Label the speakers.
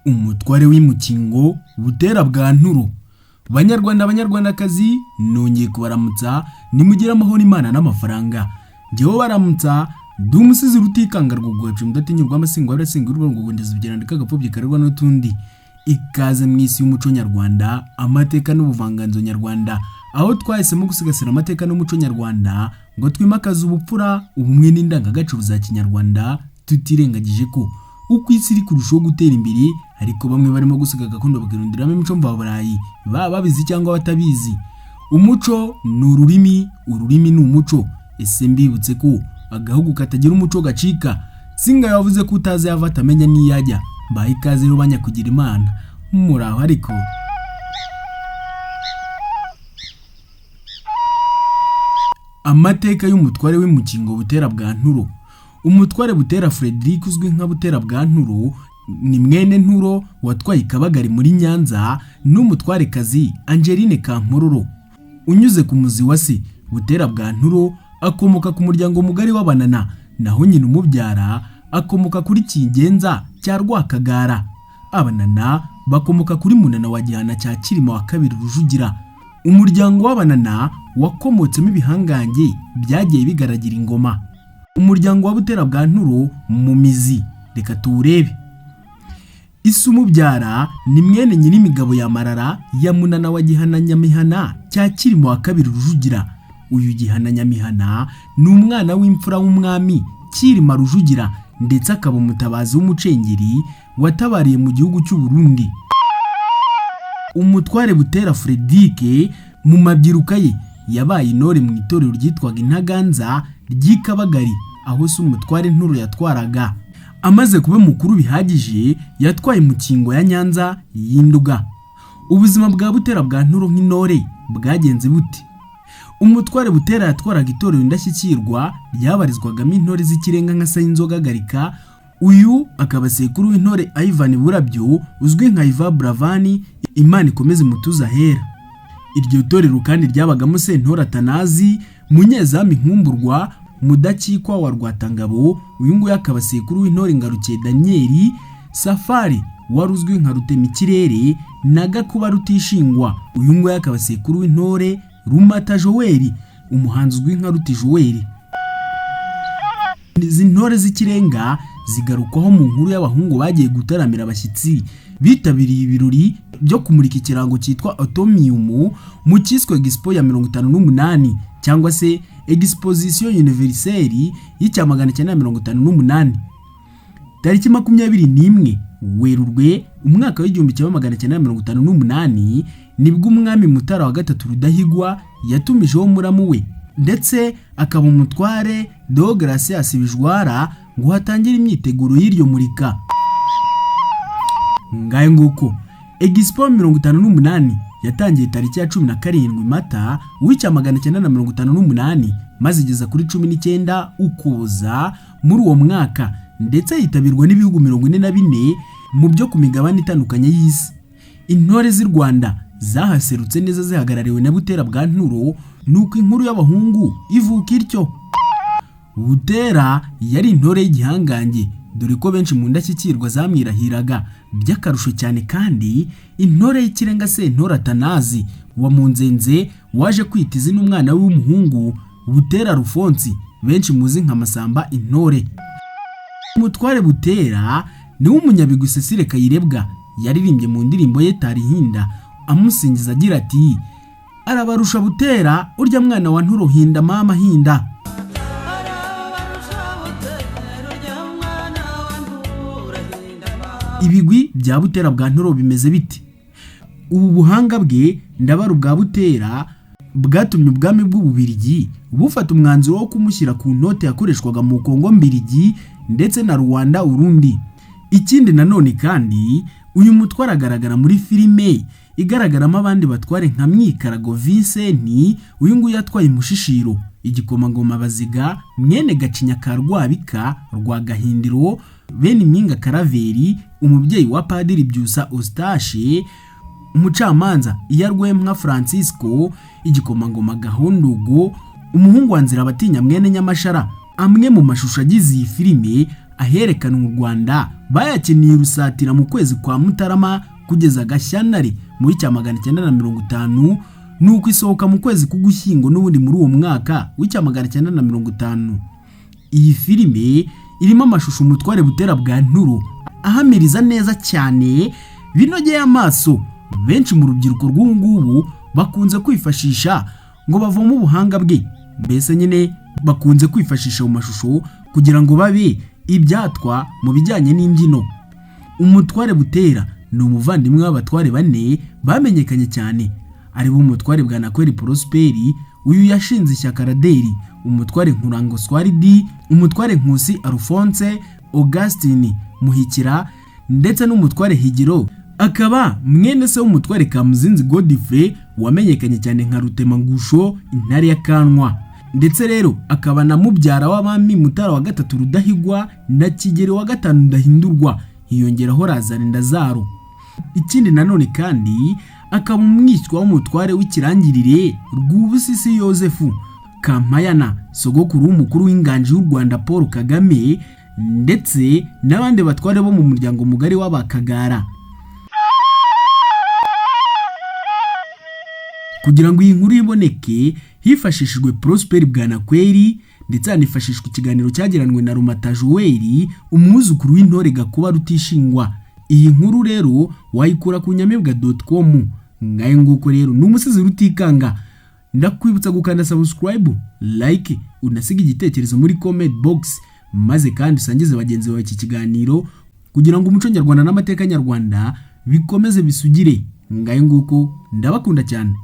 Speaker 1: umutware w'imukingo Butera bwa Nturo. Banyarwanda banyarwandakazi, nongeye kubaramutsa, nimugira amahoro Imana n'amafaranga. Jyewe baramutsa, ndi umusizi rutikanga rwogwacu mudatinyurwa amasingo y'abasingurwa ngo gondeza ubugerandika gapfobye karerwa n'utundi. Ikaze mu isi y'umuco nyarwanda, amateka n'ubuvanganzo nyarwanda, aho twahisemo gusigasira amateka n'umuco nyarwanda ngo twimakaze ubupfura, ubumwe n'indangagaciro za kinyarwanda, tutirengagije ko uko isi iri kurushaho gutera imbere, ariko bamwe barimo gusiga gakondo bakirundiramo imico mvaburayi, baba babizi cyangwa batabizi. Umuco ni ururimi ni umuco. Ese mbibutse ko agahugu katagira umuco gacika. Singa yavuze ko utazi yava atamenya niyajya. Mbaye ikaze rero banyakugira Imana. Muraho ariko. Amateka y'umutware w'imukingo Butera bwa Nturo. Umutware Butera Frederick uzwi nka Butera bwa Nturo ni mwene Nturo watwaye Kabagari muri Nyanza n'umutware kazi Angeline Kampororo. Unyuze ku muzi wa se, Butera bwa Nturo akomoka ku muryango mugari w'Abanana, naho nyina umubyara akomoka kuri Kingenza cya Rwakagara. Abanana bakomoka kuri Munana wa Gihana cya Kirima wa kabiri Rujugira. Umuryango w'Abanana wakomotsemo ibihangange byagiye bigaragira ingoma. Umuryango wa Butera bwa Nturo mu mizi, reka tuwurebe. Isi umubyara ni mwene Nyirimigabo ya Marara ya Munana wa Gihana Nyamihana cya Kirima wa kabiri Rujugira. Uyu Gihana Nyamihana ni umwana w'imfura w'umwami Kirima Rujugira, ndetse akaba umutabazi w'umucengeri watabariye mu gihugu cy'u Burundi. Umutware Butera Frederick mu mabyiruka ye yabaye intore mu itorero ryitwaga Intaganza ry'Ikabagari, aho se umutware Nturo yatwaraga. Amaze kuba mukuru bihagije, yatwaye mukingo ya Nyanza y'Induga. Ubuzima bwa Butera bwa Nturo nk'intore bwagenze bute? Umutware Butera yatwaraga itorero Indashyikirwa ryabarizwagamo intore z'ikirenga nka Sayinzoga Galika. Uyu akaba sekuru w'intore Ivan Burabyo uzwi nka Iva Bravani, Imana ikomeze mutuza hera. Iryo torero kandi ryabagamo Sentore Atanazi, Munyezami Nkumburwa, Mudakikwa wa Rwatangabo. Uyu nguyu akaba sekuru w'intore Ngarukiye Daniel, Safari waruzwi nka Rutemikirere na Gakuba Rutishingwa. Uyu nguyu akaba sekuru w'intore Rumata Joel, umuhanzi uzwi nka Ruti Joel. Izi ntore z'ikirenga zigarukwaho mu nkuru y'abahungu bagiye gutaramira abashyitsi bitabiriye ibirori byo kumurika ikirango cyitwa Atomium mu cyiswe Expo ya 58 cyangwa se Exposition Universelle y'icya 1958. Tariki 21 Werurwe umwaka w'igihumbi cya 1958 nibwo umwami Mutara wa gatatu Rudahigwa yatumijeho muramu we, ndetse akaba umutware Deogratias Bijwara ngo hatangire imyiteguro y'iryo murika. Ngaye nguko Expo 58 yatangiye tariki ya 17 Mata w'icya 1958 maze igeza kuri 19 Ukuboza muri uwo mwaka, ndetse yitabirwa n'ibihugu 44 mu byo ku migabane itandukanye y'isi. Intore z'u Rwanda zahaserutse neza zihagarariwe na Butera bwa Nturo, nuko inkuru y'abahungu ivuka ityo. Butera yari intore y'igihangange, dore ko benshi mu Ndashyikirwa zamwirahiraga by'akarusho cyane, kandi intore y'ikirenga Sentore Atanazi wa Munzenze waje kwita izina umwana w'umuhungu Butera Rufonsi, benshi muzi nka Masamba intore. Umutware Butera ni w'umunyabigwi Cecile Kayirebwa yaririmbye mu ndirimbo ye Tarihinda amusingiza agira ati: arabarusha Butera urya mwana wa Nturo hinda mama hinda. Ibigwi bya Butera bwa Nturo bimeze biti? Ubu buhanga bwe ndabara ubwa Butera bwatumye ubwami bw'Ububirigi bufata umwanzuro wo kumushyira ku note yakoreshwaga mu Kongo Mbirigi ndetse na Rwanda Urundi. Ikindi nanone kandi uyu mutware agaragara muri filime igaragaramo abandi batware nka Mwikarago Vincent. Uyu nguyu yatwaye Mushishiro, Igikomangoma Baziga, mwene Gacinya ka Rwabika rwa Gahindiro, bene Impinga Karaveri, umubyeyi wa Padiri Byusa Eustache, umucamanza Iyarwemwa Francisco, Igikomangoma Gahondogo, umuhungu wa Nzira Batinya mwene Nyamashara. Amwe mu mashusho agize iyi filime aherekana u Rwanda bayakiniye rusatira mu kwezi kwa Mutarama kugeza Gashyantare mu 1950 nuko isohoka mu kwezi k'Ugushyingo n'ubundi muri uwo mwaka 1950. Iyi filime irimo amashusho Umutware Butera bwa Nturo ahamiriza neza cyane binogeye amaso. Benshi mu rubyiruko rw'ubu bakunze kwifashisha ngo bavoma ubuhanga bwe, mbese nyine bakunze kwifashisha mu mashusho kugira ngo babe ibyatwa mu bijyanye n'imbyino. Umutware Butera ni umuvandimwe w'abatware bane bamenyekanye cyane, ari bo Umutware Bwanakweli Prosperi, uyu yashinze ishyaka Raderi, Umutware Nkurango Swaridi, Umutware Nkusi Alphonse, Augustine Muhikira ndetse n'Umutware Higiro, akaba mwene se w'Umutware Kamuzinzi Godfrey wamenyekanye cyane nka Rutemangusho Intare ya Kanwa, ndetse rero akaba na mubyara w'abami Mutara wa gatatu Rudahigwa na Kigeli wa gatanu Ndahindurwa, hiyongeraho Razari Ndazaro. Ikindi nanone kandi akaba umwishywa w'umutware w'ikirangirire Rwubusisi Yosefu Kampayana, sogokuru w'umukuru w'inganji y'u Rwanda Paul Kagame, ndetse n'abandi batware bo mu muryango mugari w'Abakagara. Kugira ngo iyi nkuru iboneke hifashishijwe Prosperi Bwanakweli, ndetse hanifashishwa ikiganiro cyagiranwe na Rumata Joel, umwuzukuru w'Intore Gakuba Rutishingwa. Iyi nkuru rero wayikura ku nyamibwa.com. Ngaye nguko rero n'umusizi Rutikanga. Ndakwibutsa gukanda subscribe, like, unasiga igitekerezo muri comment box, maze kandi usangize bagenzi bawe iki kiganiro kugira ngo umuco nyarwanda n'amateka nyarwanda bikomeze bisugire. Ngaye nguko ndabakunda cyane.